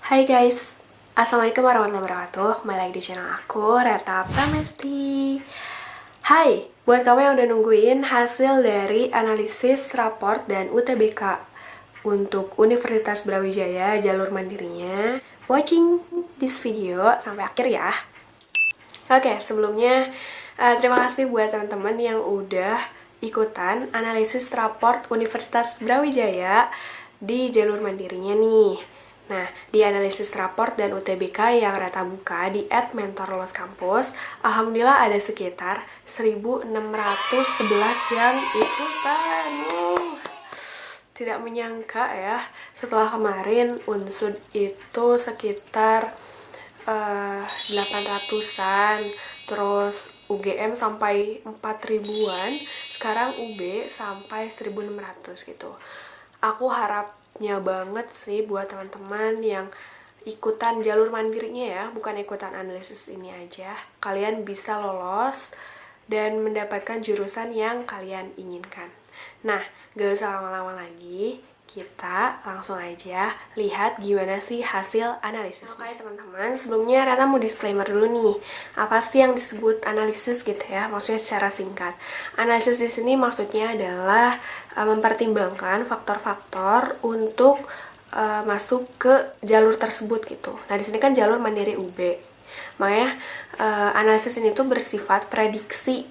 Hai guys, Assalamualaikum warahmatullahi wabarakatuh. Kembali lagi di channel aku, Reta Pramesti. Hai, buat kamu yang udah nungguin hasil dari analisis raport dan UTBK untuk Universitas Brawijaya jalur mandirinya, watching this video sampai akhir ya. Oke, sebelumnya terima kasih buat teman-teman yang udah ikutan analisis raport Universitas Brawijaya di jalur mandirinya nih. Nah, di analisis raport dan UTBK yang Reta buka di @mentorloskampus, alhamdulillah ada sekitar 1.611 yang ikutan. Tidak menyangka ya, setelah kemarin Unsud itu sekitar 800-an, terus UGM sampai 4.000-an, sekarang UB sampai 1.600 gitu. Aku harapnya banget sih buat teman-teman yang ikutan jalur mandirinya ya, bukan ikutan analisis ini aja, kalian bisa lolos dan mendapatkan jurusan yang kalian inginkan. Nah, gak usah lama-lama lagi, kita langsung aja lihat gimana sih hasil analisis. Oke teman-teman, sebelumnya Rata mau disclaimer dulu nih. Apa sih yang disebut analisis gitu ya? Maksudnya secara singkat. Analisis di sini maksudnya adalah mempertimbangkan faktor-faktor untuk masuk ke jalur tersebut gitu. Nah, di sini kan jalur mandiri UB. Makanya analisis ini tuh bersifat prediksi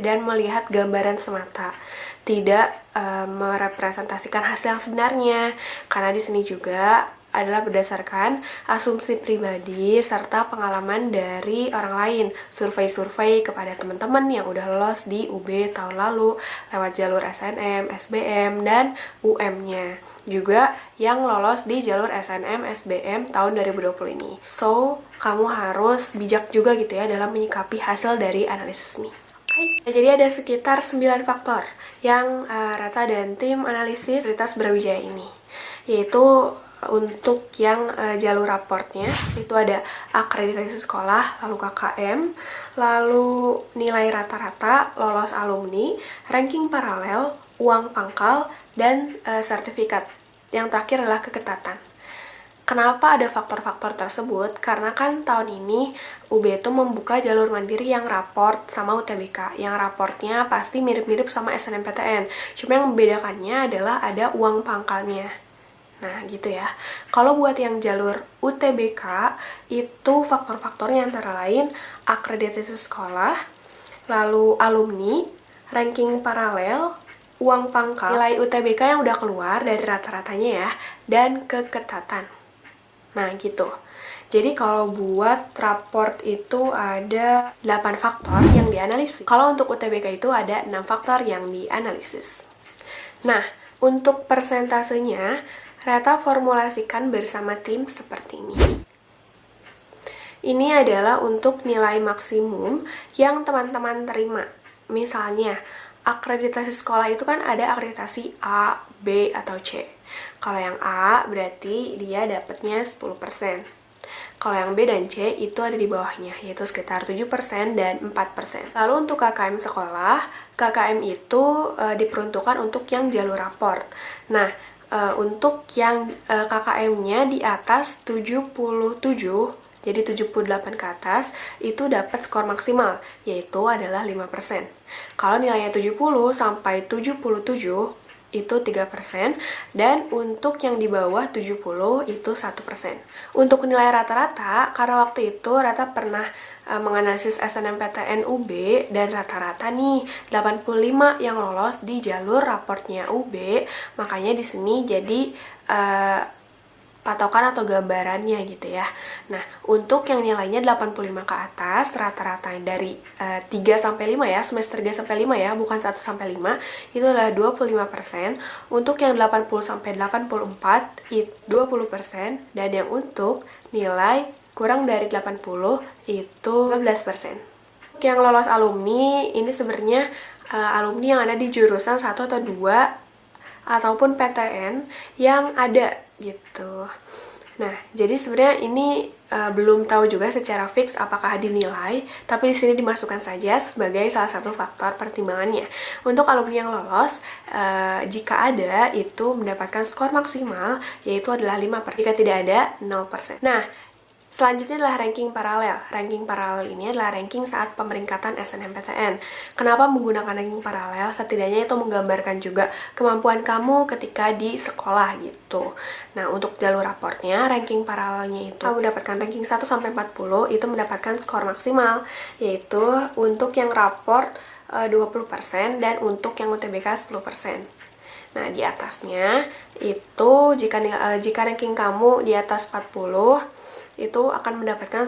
dan melihat gambaran semata, tidak merepresentasikan hasil yang sebenarnya, karena di sini juga adalah berdasarkan asumsi pribadi serta pengalaman dari orang lain, survei-survei kepada teman-teman yang udah lolos di UB tahun lalu lewat jalur SNM, SBM, dan UM-nya, juga yang lolos di jalur SNM, SBM tahun 2020 ini. So, kamu harus bijak juga gitu ya dalam menyikapi hasil dari analisis ini. Nah, jadi ada sekitar 9 faktor yang Rata dan tim analisis Universitas Brawijaya ini, yaitu untuk yang jalur raportnya itu ada akreditasi sekolah, lalu KKM, lalu nilai rata-rata, lolos alumni, ranking paralel, uang pangkal, dan sertifikat. Yang terakhir adalah keketatan. Kenapa ada faktor-faktor tersebut? Karena kan tahun ini UB itu membuka jalur mandiri yang raport sama UTBK. Yang raportnya pasti mirip-mirip sama SNMPTN. Cuma yang membedakannya adalah ada uang pangkalnya. Nah, gitu ya. Kalau buat yang jalur UTBK, itu faktor-faktornya antara lain akreditasi sekolah, lalu alumni, ranking paralel, uang pangkal, nilai UTBK yang udah keluar dari rata-ratanya ya, dan keketatan. Nah, gitu. Jadi kalau buat raport itu ada 8 faktor yang dianalisis. Kalau untuk UTBK itu ada 6 faktor yang dianalisis. Nah, untuk persentasenya, Rata formulasikan bersama tim seperti ini. Ini adalah untuk nilai maksimum yang teman-teman terima. Misalnya, akreditasi sekolah itu kan ada akreditasi A, B, atau C. Kalau yang A berarti dia dapatnya 10%. Kalau yang B dan C itu ada di bawahnya, yaitu sekitar 7% dan 4%. Lalu untuk KKM sekolah, KKM itu diperuntukkan untuk yang jalur raport. Nah, untuk yang KKM-nya di atas 77, jadi 78 ke atas, itu dapat skor maksimal, yaitu adalah 5%. Kalau nilainya 70 sampai 77, itu 3%, dan untuk yang di bawah 70 itu 1%. Untuk nilai rata-rata, karena waktu itu Rata pernah menganalisis SNMPTN UB, dan rata-rata nih 85 yang lolos di jalur raportnya UB, makanya di sini jadi patokan atau gambarannya gitu ya. Nah, untuk yang nilainya 85 ke atas, rata-rata dari 3 sampai 5 ya, semester 3 sampai 5 ya, bukan 1 sampai 5, itu adalah 25%. Untuk yang 80 sampai 84, itu 20%, dan yang untuk nilai kurang dari 80 itu 15%. Untuk yang lolos alumni, ini sebenarnya alumni yang ada di jurusan 1 atau 2 ataupun PTN yang ada gitu. Nah, jadi sebenarnya ini belum tahu juga secara fix apakah dinilai, tapi di sini dimasukkan saja sebagai salah satu faktor pertimbangannya. Untuk alumni yang lolos, jika ada itu mendapatkan skor maksimal yaitu adalah 5%. Jika tidak ada, 0%. Nah, selanjutnya adalah ranking paralel. Ranking paralel ini adalah ranking saat pemeringkatan SNMPTN. Kenapa menggunakan ranking paralel? Setidaknya itu menggambarkan juga kemampuan kamu ketika di sekolah gitu. Nah, untuk jalur raportnya, ranking paralelnya itu kamu mendapatkan ranking 1-40 itu mendapatkan skor maksimal, yaitu untuk yang raport 20% dan untuk yang UTBK 10%. Nah, di atasnya itu jika ranking kamu di atas 40 itu akan mendapatkan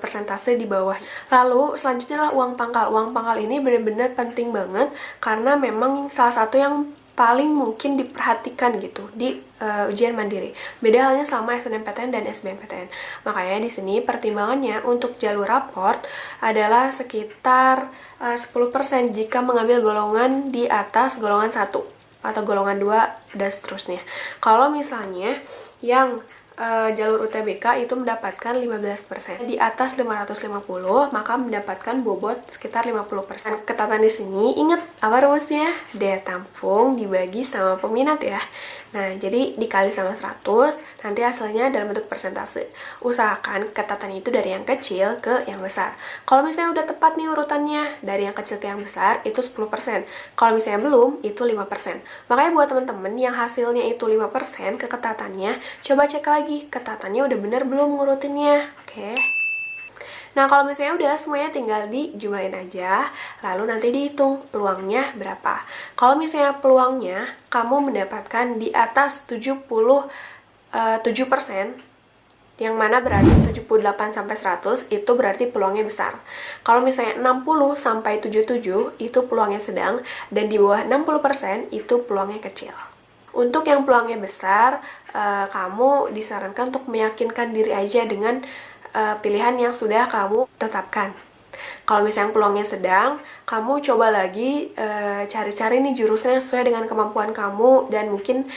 persentase di bawah. Lalu selanjutnya adalah uang pangkal. Uang pangkal ini benar-benar penting banget karena memang salah satu yang paling mungkin diperhatikan gitu di ujian mandiri. Beda halnya selama SNMPTN dan SBMPTN. Makanya di sini pertimbangannya untuk jalur raport adalah sekitar 10% jika mengambil golongan di atas golongan 1 atau golongan 2 dan seterusnya. Kalau misalnya yang jalur UTBK itu mendapatkan 15%. Di atas 550 maka mendapatkan bobot sekitar 50%. Ketatan di sini, ingat apa rumusnya? Daya tampung dibagi sama peminat ya. Nah, jadi dikali sama 100, nanti hasilnya dalam bentuk persentase. Usahakan ketatan itu dari yang kecil ke yang besar. Kalau misalnya udah tepat nih urutannya, dari yang kecil ke yang besar, itu 10%. Kalau misalnya belum, itu 5%. Makanya buat teman-teman yang hasilnya itu 5% ke ketatannya, coba cek lagi ketatannya udah bener belum ngurutinnya. Oke. Nah, kalau misalnya udah semuanya tinggal dijumlahin aja, lalu nanti dihitung peluangnya berapa. Kalau misalnya peluangnya kamu mendapatkan di atas 77%, yang mana berarti 78 sampai 100 itu berarti peluangnya besar. Kalau misalnya 60 sampai 77 itu peluangnya sedang, dan di bawah 60% itu peluangnya kecil. Untuk yang peluangnya besar, kamu disarankan untuk meyakinkan diri aja dengan pilihan yang sudah kamu tetapkan. Kalau misalnya peluangnya sedang, kamu coba lagi cari-cari nih jurusan yang sesuai dengan kemampuan kamu dan mungkin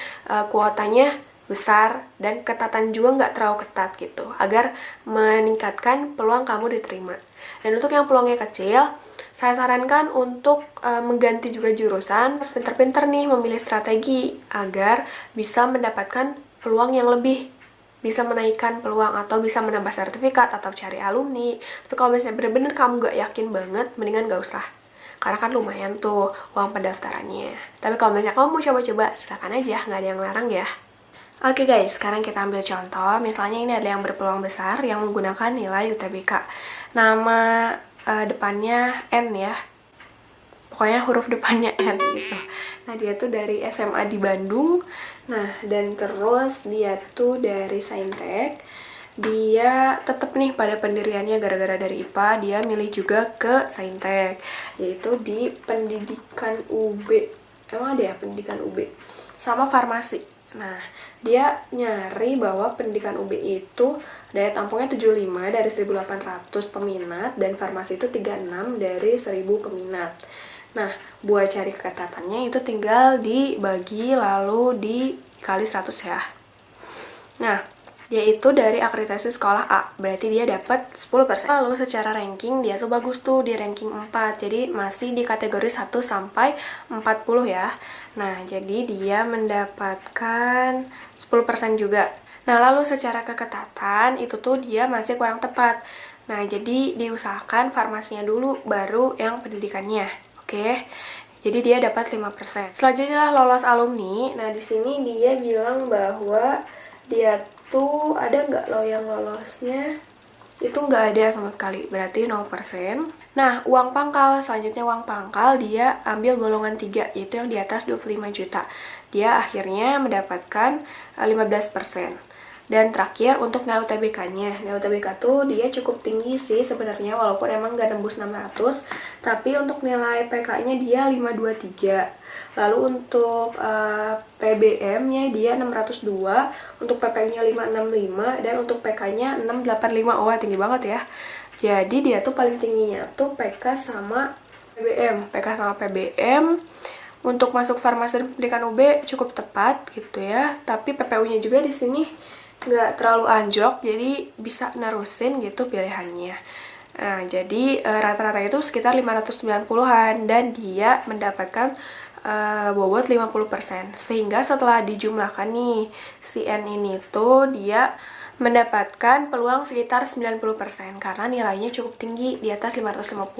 kuotanya besar dan ketatan juga nggak terlalu ketat gitu, agar meningkatkan peluang kamu diterima. Dan untuk yang peluangnya kecil, saya sarankan untuk mengganti juga jurusan, pinter-pinter nih memilih strategi agar bisa mendapatkan peluang yang lebih, bisa menaikkan peluang atau bisa menambah sertifikat atau cari alumni. Tapi kalau misalnya bener-bener kamu gak yakin banget, mendingan gak usah. Karena kan lumayan tuh uang pendaftarannya. Tapi kalau misalnya kamu mau coba-coba, silakan aja, nggak ada yang larang ya. Oke guys, sekarang kita ambil contoh. Misalnya ini ada yang berpeluang besar yang menggunakan nilai UTBK. Nama depannya N ya. Pokoknya huruf depannya N gitu. Nah, dia tuh dari SMA di Bandung. Nah, dan terus dia tuh dari Saintek. Dia tetap nih pada pendiriannya gara-gara dari IPA, dia milih juga ke Saintek, yaitu di pendidikan UB. Emang ada ya pendidikan UB? Sama farmasi. Nah, dia nyari bahwa pendidikan UB itu daya tampungnya 75 dari 1800 peminat dan farmasi itu 36 dari 1000 peminat. Nah, buat cari keketatannya itu tinggal dibagi lalu dikali 100 ya. Nah, yaitu dari akreditasi sekolah A, berarti dia dapat 10%. Lalu secara ranking dia tuh bagus tuh di ranking 4, jadi masih di kategori 1 sampai 40 ya. Nah, jadi dia mendapatkan 10% juga. Nah, lalu secara keketatan itu tuh dia masih kurang tepat. Nah, jadi diusahakan farmasinya dulu baru yang pendidikannya. Oke. Jadi dia dapat 5%. Selanjutnya lolos alumni. Nah, di sini dia bilang bahwa dia tuh ada nggak lo yang lolosnya? Itu nggak ada sama sekali, berarti 0%. Nah, uang pangkal, selanjutnya uang pangkal dia ambil golongan 3, yaitu yang di atas 25 juta. Dia akhirnya mendapatkan 15%. Dan terakhir untuk nilai UTBK-nya. Nilai UTBK tuh dia cukup tinggi sih sebenarnya, walaupun emang nggak nembus 600, tapi untuk nilai PK-nya dia 523. Lalu untuk PBM-nya dia 602, untuk PPU-nya 565, dan untuk PK-nya 685. Oh, tinggi banget ya. Jadi dia tuh paling tingginya tuh PK sama PBM. PK sama PBM. Untuk masuk farmasi dan pendidikan UB cukup tepat gitu ya. Tapi PPU-nya juga di sini nggak terlalu anjlok, jadi bisa nerusin gitu pilihannya. Nah, jadi rata-rata itu sekitar 590-an dan dia mendapatkan bobot 50%. Sehingga setelah dijumlahkan nih, si N ini tuh dia mendapatkan peluang sekitar 90% karena nilainya cukup tinggi di atas 550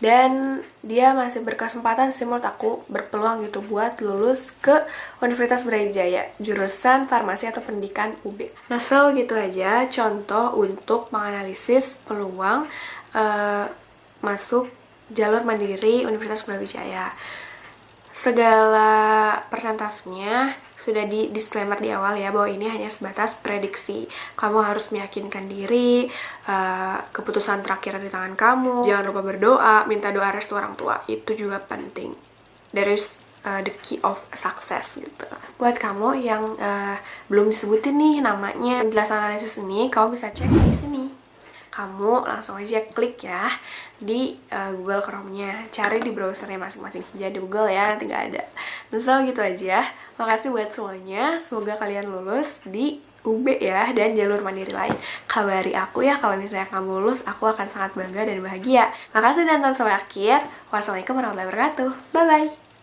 dan dia masih berkesempatan sih menurut aku berpeluang gitu buat lulus ke Universitas Brawijaya jurusan farmasi atau pendidikan UB. Nah, so gitu aja contoh untuk menganalisis peluang masuk jalur mandiri Universitas Brawijaya. Segala persentasenya sudah di disclaimer di awal ya, bahwa ini hanya sebatas prediksi. Kamu harus meyakinkan diri, keputusan terakhir di tangan kamu. Jangan lupa berdoa, minta doa restu orang tua, itu juga penting. There is the key of success gitu. Buat kamu yang belum disebutin nih namanya penjelasan analisis ini, kamu bisa cek di sini. Kamu langsung aja klik ya di Google Chrome-nya, cari di browsernya masing-masing. Jadi Google ya, nanti nggak ada. Misal gitu aja. Makasih buat semuanya. Semoga kalian lulus di UB ya, dan jalur mandiri lain. Kabari aku ya kalau misalnya kamu lulus, aku akan sangat bangga dan bahagia. Makasih dan tonton sampai akhir. Wassalamualaikum warahmatullahi wabarakatuh. Bye-bye.